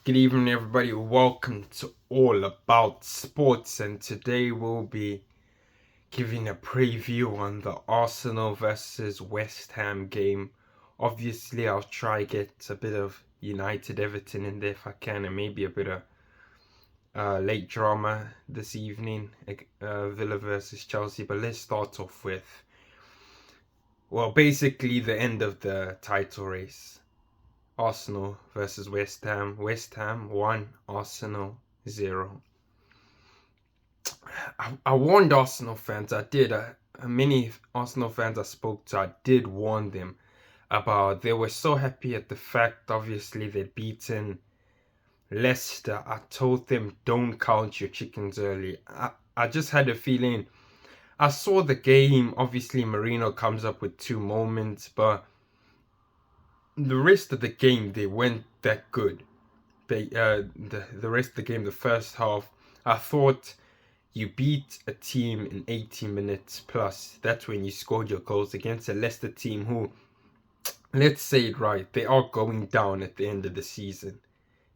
Good evening, everybody. Welcome to All About Sports, and today we'll be giving a preview on the Arsenal versus West Ham game. Obviously, I'll try get a bit of United Everton in there if I can, and maybe a bit of late drama this evening, Villa versus Chelsea. But let's start off with, well, basically the end of the title race. Arsenal versus West Ham. West Ham 1, Arsenal 0. I warned Arsenal fans. I did. Many Arsenal fans I spoke to, I did warn them about. They were so happy at the fact, obviously, they'd beaten Leicester. I told them, don't count your chickens early. I just had a feeling. I saw the game. Obviously, Marino comes up with 2 moments, but the rest of the game, they weren't that good. The rest of the game, the first half, I thought you beat a team in 80 minutes plus. That's when you scored your goals against a Leicester team who, let's say it right, they are going down at the end of the season.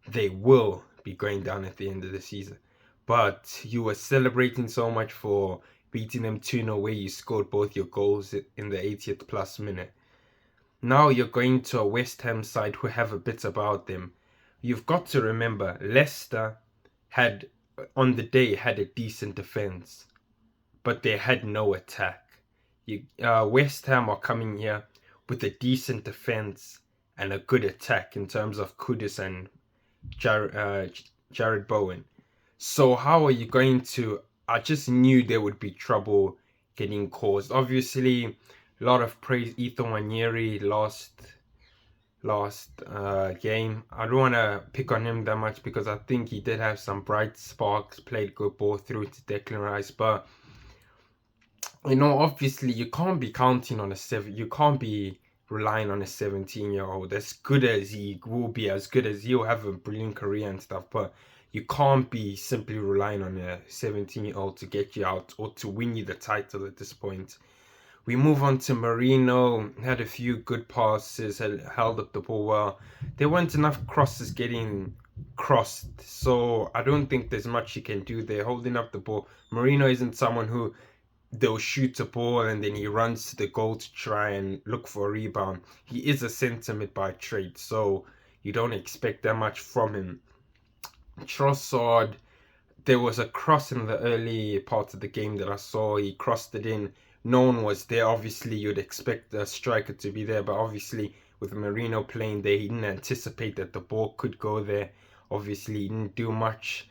They will be going down at the end of the season. But you were celebrating so much for beating them 2-0 where you scored both your goals in the 80th plus minute. Now you're going to a West Ham side who have a bit about them. You've got to remember, Leicester had, on the day, had a decent defense, but they had no attack. West Ham are coming here with a decent defense and a good attack in terms of Goodison and Jared Bowen. So how are you going to... I just knew there would be trouble getting caused. Obviously, a lot of praise. Ethan Wanyeri last game. I don't want to pick on him that much because I think he did have some bright sparks, played good ball through to Declan Rice, but obviously you can't be counting on you can't be relying on a 17-year-old. As good as he will be, as good as he'll have a brilliant career and stuff, but you can't be simply relying on a 17-year-old to get you out or to win you the title at this point. We move on to Marino. Had a few good passes, held up the ball well. There weren't enough crosses getting crossed, so I don't think there's much he can do there. Holding up the ball. Marino isn't someone who they'll shoot a ball and then he runs to the goal to try and look for a rebound. He is a centre mid by trade, so you don't expect that much from him. Trossard, there was a cross in the early part of the game that I saw. He crossed it in. No one was there. Obviously, you'd expect the striker to be there, but obviously with Marino playing there, he didn't anticipate that the ball could go there. Obviously, he didn't do much.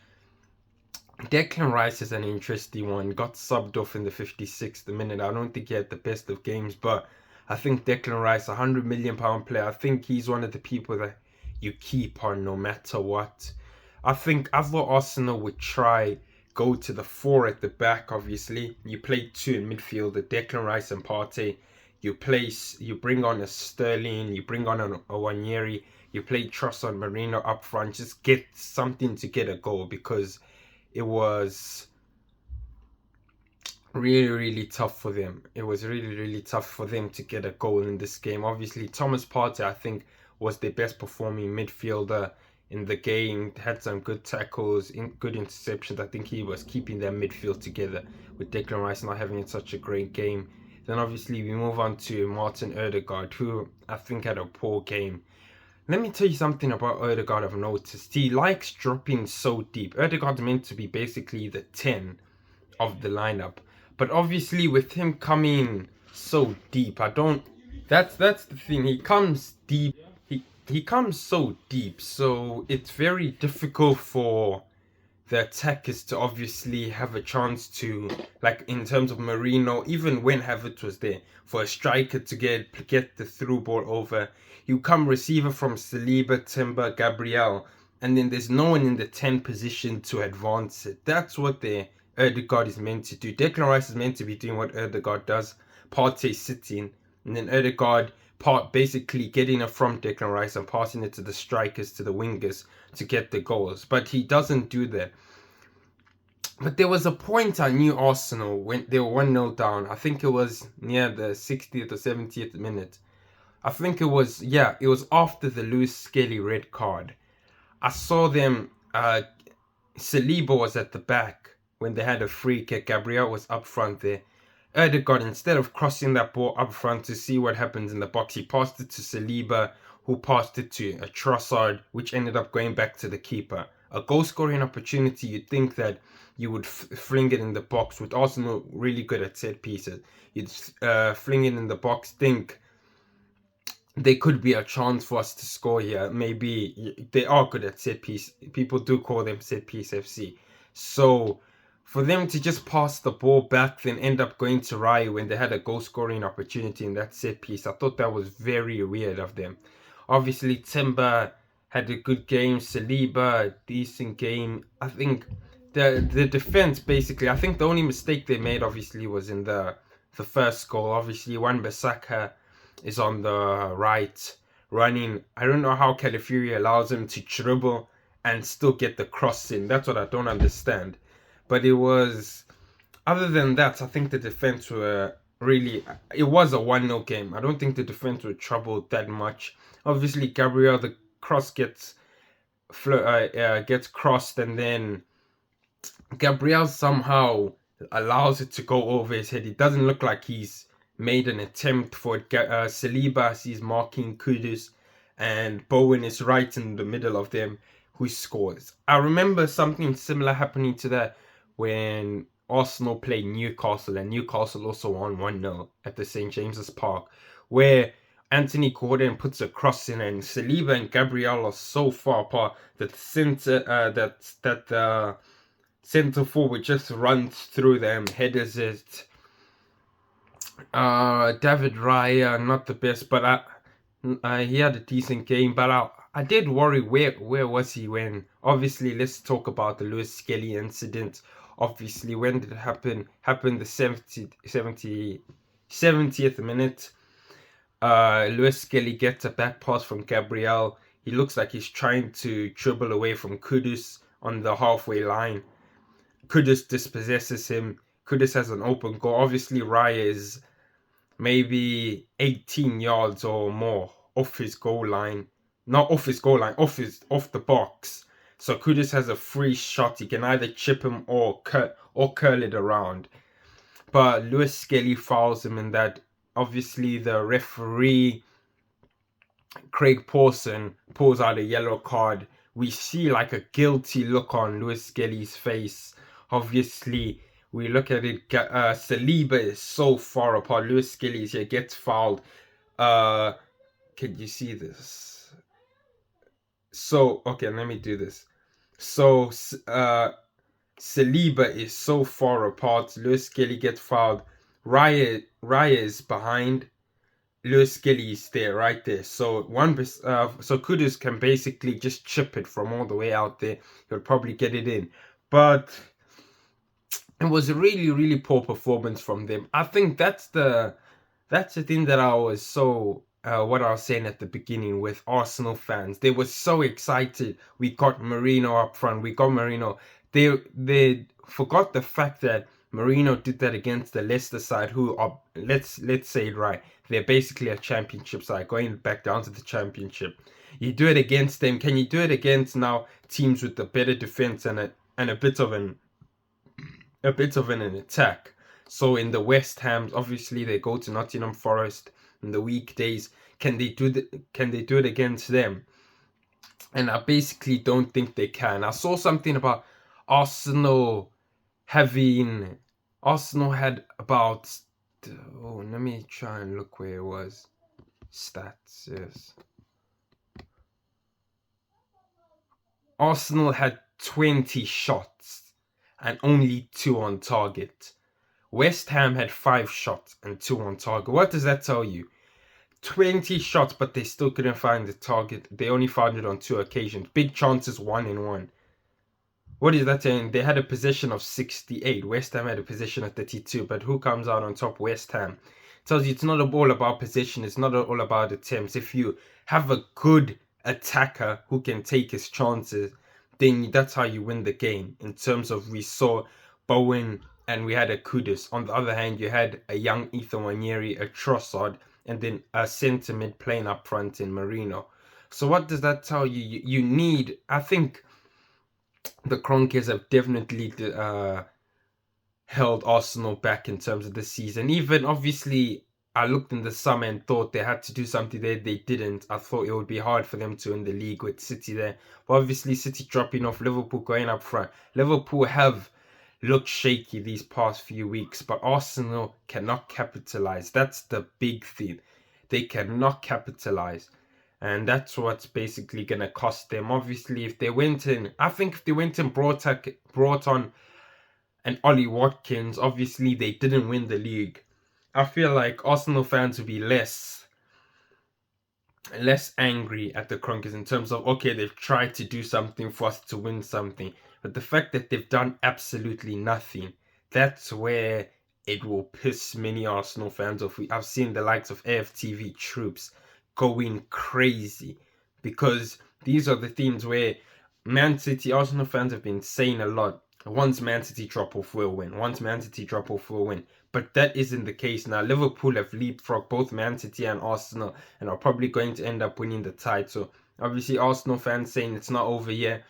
Declan Rice is an interesting one. Got subbed off in the 56th minute. I don't think he had the best of games, but I think Declan Rice, £100 million player, I think he's one of the people that you keep on no matter what. I thought Arsenal would try go to the 4 at the back. Obviously, you play 2 in midfield, the Declan Rice and Partey. You bring on a Sterling, you bring on a Wanyeri, you play Trossard Marino up front. Just get something to get a goal, because it was really tough for them. It was really tough for them to get a goal in this game. Obviously, Thomas Partey, I think, was their best performing midfielder in the game. Had some good tackles, good interceptions. I think he was keeping their midfield together, with Declan Rice not having such a great game. Then obviously we move on to Martin Odegaard, who I think had a poor game. Let me tell you something about Odegaard I've noticed. He likes dropping so deep. Odegaard's meant to be basically the 10 of the lineup, but obviously with him coming so deep, that's the thing. He comes deep. He comes so deep, so it's very difficult for the attackers to obviously have a chance to, like in terms of Marino, even when Havertz was there, for a striker to get the through ball over. You come receiver from Saliba, Timber, Gabriel, and then there's no one in the 10 position to advance it. That's what the Odegaard is meant to do. Declan Rice is meant to be doing what Odegaard does. Partey sitting, and then Odegaard basically getting it from Declan Rice and passing it to the strikers, to the wingers, to get the goals. But he doesn't do that. But there was a point I knew Arsenal, when they were 1-0 down. I think it was near the 60th or 70th minute. I think it was after the Lewis Skelly red card. I saw them. Saliba was at the back when they had a free kick. Gabriel was up front there. Erdegaard, instead of crossing that ball up front to see what happens in the box, he passed it to Saliba, who passed it to a Trossard, which ended up going back to the keeper. A goal-scoring opportunity, you'd think that you would fling it in the box. With Arsenal really good at set pieces, you'd fling it in the box, think they could be a chance for us to score here. Maybe they are good at set piece. People do call them set piece FC. So for them to just pass the ball back, then end up going to Raya when they had a goal scoring opportunity in that set piece, I thought that was very weird of them. Obviously, Timber had a good game. Saliba, a decent game. I think the defense basically. I think the only mistake they made obviously was in the first goal. Obviously, Wan-Bissaka is on the right running. I don't know how Calafiori allows him to dribble and still get the cross in. That's what I don't understand. But it was, other than that, I think the defense were really, it was a 1-0 game. I don't think the defense were troubled that much. Obviously, Gabriel, the cross gets crossed, and then Gabriel somehow allows it to go over his head. It doesn't look like he's made an attempt for it. Saliba sees marking Kudus, and Bowen is right in the middle of them, who scores. I remember something similar happening to that when Arsenal played Newcastle, and Newcastle also won 1-0 at the St. James's Park, where Anthony Gordon puts a cross in, and Saliba and Gabriel are so far apart that the centre forward just runs through them, headers it. David Raya, not the best, but he had a decent game. But I did worry, where was he when? Obviously, let's talk about the Lewis Skelly incident. Obviously, when did it happen? Happened the 70th minute. Lewis Skelly gets a back pass from Gabriel. He looks like he's trying to dribble away from Kudus on the halfway line. Kudus dispossesses him. Kudus has an open goal. Obviously, Raya is maybe 18 yards or more off his goal line. Not off his goal line, off the box. So Kudus has a free shot. He can either chip him or curl it around. But Lewis Skelly fouls him in that. Obviously, the referee, Craig Pawson, pulls out a yellow card. We see like a guilty look on Lewis Skelly's face. Obviously, we look at it. Saliba is so far apart. Lewis Skelly here, gets fouled. Can you see this? So, okay, let me do this. So, Saliba is so far apart. Lewis Skelly gets fouled. Raya is behind. Lewis Skelly is there, right there. So so Kudus can basically just chip it from all the way out there. He'll probably get it in. But it was a really, really poor performance from them. I think that's the thing that I was so what I was saying at the beginning with Arsenal fans. They were so excited. We got Marino up front. We got Marino. They forgot the fact that Marino did that against the Leicester side, who are, let's say it right, they're basically a championship side, going back down to the championship. You do it against them. Can you do it against now teams with a better defense and a bit of an attack? So in the West Hams, obviously they go to Nottingham Forest in the weekdays. Can they do it against them? And I basically don't think they can. I saw something about Arsenal had about, let me try and look where it was. Stats, yes. Arsenal had 20 shots and only 2 on target. West Ham had 5 shots and 2 on target. What does that tell you? 20 shots, but they still couldn't find the target. They only found it on 2 occasions. Big chances, 1-1. What is that saying? They had a possession of 68. West Ham had a possession of 32. But who comes out on top? West Ham. It tells you it's not all about possession. It's not all about attempts. If you have a good attacker who can take his chances, then that's how you win the game. In terms of, we saw Bowen and we had a Kudus. On the other hand, you had a young Ethan Wanyeri, a Trossard, and then a centre mid playing up front in Marino. So what does that tell you? You need, I think the Kroenkes have definitely held Arsenal back in terms of the season. Even obviously, I looked in the summer and thought they had to do something there. They didn't. I thought it would be hard for them to win the league with City there. But obviously, City dropping off, Liverpool going up front. Liverpool have looked shaky these past few weeks, but Arsenal cannot capitalize. That's the big thing. They cannot capitalize. And that's what's basically going to cost them. Obviously, if they went in, I think if they went and brought on and Ollie Watkins, obviously they didn't win the league. I feel like Arsenal fans would be less angry at the Kroenkes in terms of, okay, they've tried to do something for us to win something, but the fact that they've done absolutely nothing, that's where it will piss many Arsenal fans off. I've seen the likes of AFTV troops going crazy because these are the themes where Man City, Arsenal fans have been saying a lot. Once Man City drop off, we'll win. Once Man City drop off, we'll win. But that isn't the case now. Liverpool have leapfrogged both Man City and Arsenal and are probably going to end up winning the title. Obviously, Arsenal fans saying it's not over yet.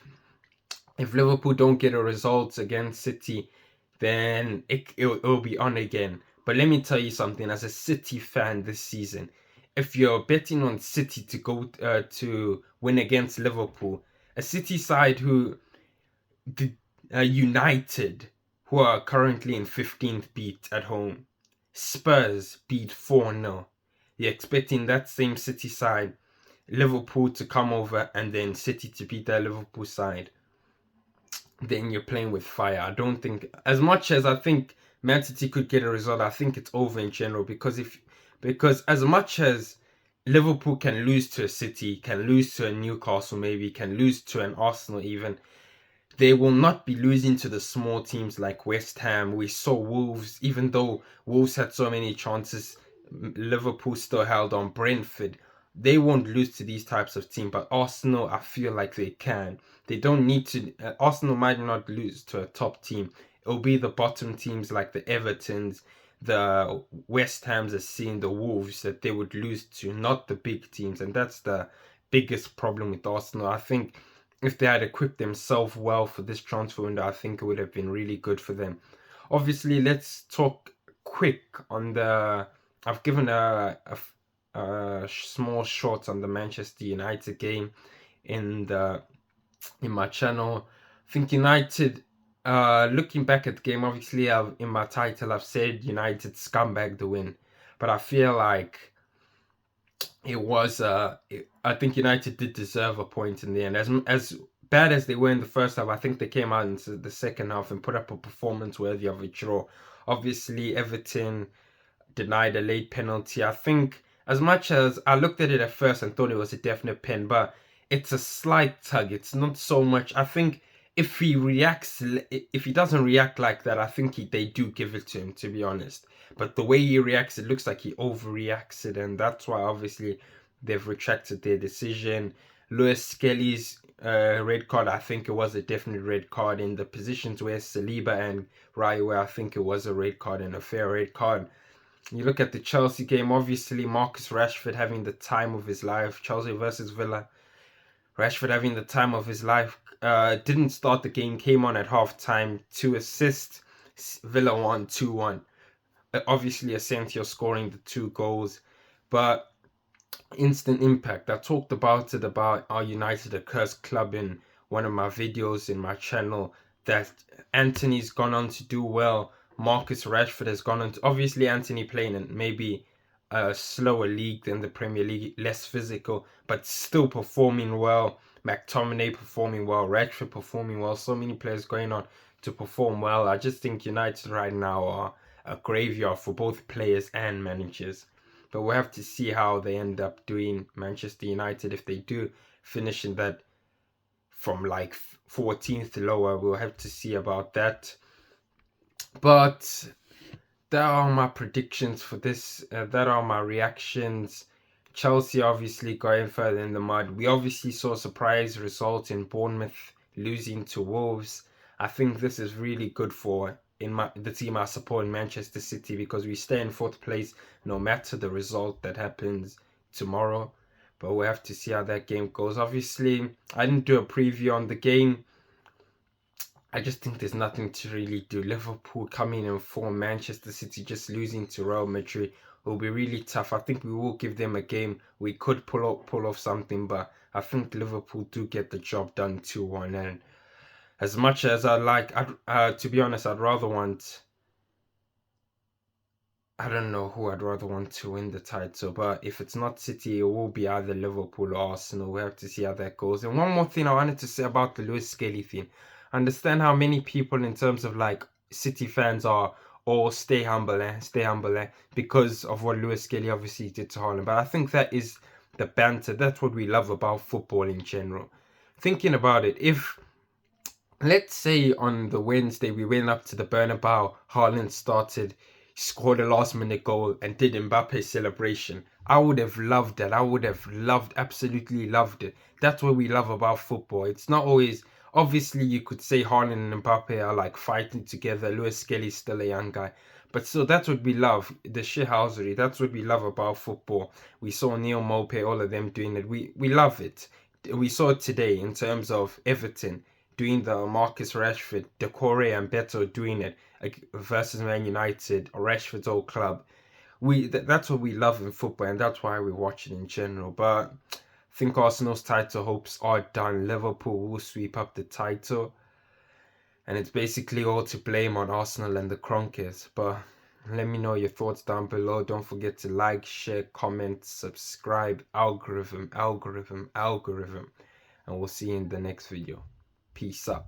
If Liverpool don't get a result against City, then it'll be on again. But let me tell you something. As a City fan this season, if you're betting on City to go to win against Liverpool, a City side who United, who are currently in 15th, beat at home. Spurs beat 4-0. You're expecting that same City side, Liverpool to come over and then City to beat that Liverpool side. Then you're playing with fire. I don't think, as much as I think Man City could get a result, I think it's over in general because as much as Liverpool can lose to a City, can lose to a Newcastle, maybe can lose to an Arsenal even, they will not be losing to the small teams like West Ham. We saw Wolves, even though Wolves had so many chances, Liverpool still held on. Brentford, they won't lose to these types of teams, but Arsenal, I feel like they can. They don't need to. Arsenal might not lose to a top team. It'll be the bottom teams like the Evertons, the West Hams, are seeing the Wolves that they would lose to, not the big teams, and that's the biggest problem with Arsenal. I think if they had equipped themselves well for this transfer window, I think it would have been really good for them. Obviously, let's talk quick on the. I've given a small short on the Manchester United game in my channel. I think United. Looking back at the game, obviously, in my title I've said United scumbag the win, but I feel like it was I think United did deserve a point in the end. As bad as they were in the first half, I think they came out into the second half and put up a performance worthy of a draw. Obviously, Everton denied a late penalty. I think as much as I looked at it at first and thought it was a definite pen, but it's a slight tug. It's not so much. I think if he doesn't react like that, I think they do give it to him, to be honest. But the way he reacts, it looks like he overreacts it, and that's why obviously they've retracted their decision. Lewis Skelly's red card, I think it was a definite red card. In the positions where Saliba and Raya were, I think it was a red card and a fair red card. You look at the Chelsea game, obviously Marcus Rashford having the time of his life. Chelsea versus Villa. Rashford having the time of his life. Didn't start the game, came on at half-time, 2 assists. Villa won 2-1. Obviously, Asensio scoring the 2 goals. But instant impact. I talked about our United a cursed club in one of my videos in my channel, that Anthony's gone on to do well. Marcus Rashford has gone on to, obviously Anthony playing in maybe a slower league than the Premier League, less physical, but still performing well. McTominay performing well, Rashford performing well, so many players going on to perform well. I just think United right now are a graveyard for both players and managers. But we'll have to see how they end up doing, Manchester United. If they do finish in that from like 14th lower, we'll have to see about that. But that are my predictions for this. That are my reactions. Chelsea obviously going further in the mud. We obviously saw a surprise result in Bournemouth losing to Wolves. I think this is really good for the team I support in Manchester City, because we stay in 4th place no matter the result that happens tomorrow. but we'll have to see how that game goes. Obviously, I didn't do a preview on the game. I just think there's nothing to really do. Liverpool coming in form, Manchester City just losing to Real Madrid will be really tough. I think we will give them a game. We could pull off something, but I think Liverpool do get the job done 2-1. And as much as I like, to be honest, I'd rather want. I don't know who I'd rather want to win the title, but if it's not City, it will be either Liverpool or Arsenal. We have to see how that goes. And one more thing I wanted to say about the Lewis Skelly thing. I understand how many people, in terms of like City fans, are all stay humble, because of what Lewis Skelly obviously did to Haaland. But I think that is the banter. That's what we love about football in general. Thinking about it, if let's say on the Wednesday we went up to the Bernabeu, Haaland started, scored a last minute goal and did Mbappe's celebration. I would have loved that. I would have absolutely loved it. That's what we love about football. It's not always, obviously you could say Haaland and Mbappe are like fighting together. Lewis Skelly's still a young guy. But still, that's what we love. The shithousery. That's what we love about football. We saw Neil Maupay, all of them doing it. We love it. We saw it today in terms of Everton doing the Marcus Rashford, Decore and Beto doing it versus Man United or Rashford's old club. That's what we love in football, and that's why we watch it in general. But I think Arsenal's title hopes are done. Liverpool will sweep up the title, and it's basically all to blame on Arsenal and the Kroenkes. But let me know your thoughts down below. Don't forget to like, share, comment, subscribe. Algorithm, and we'll see you in the next video. Peace out.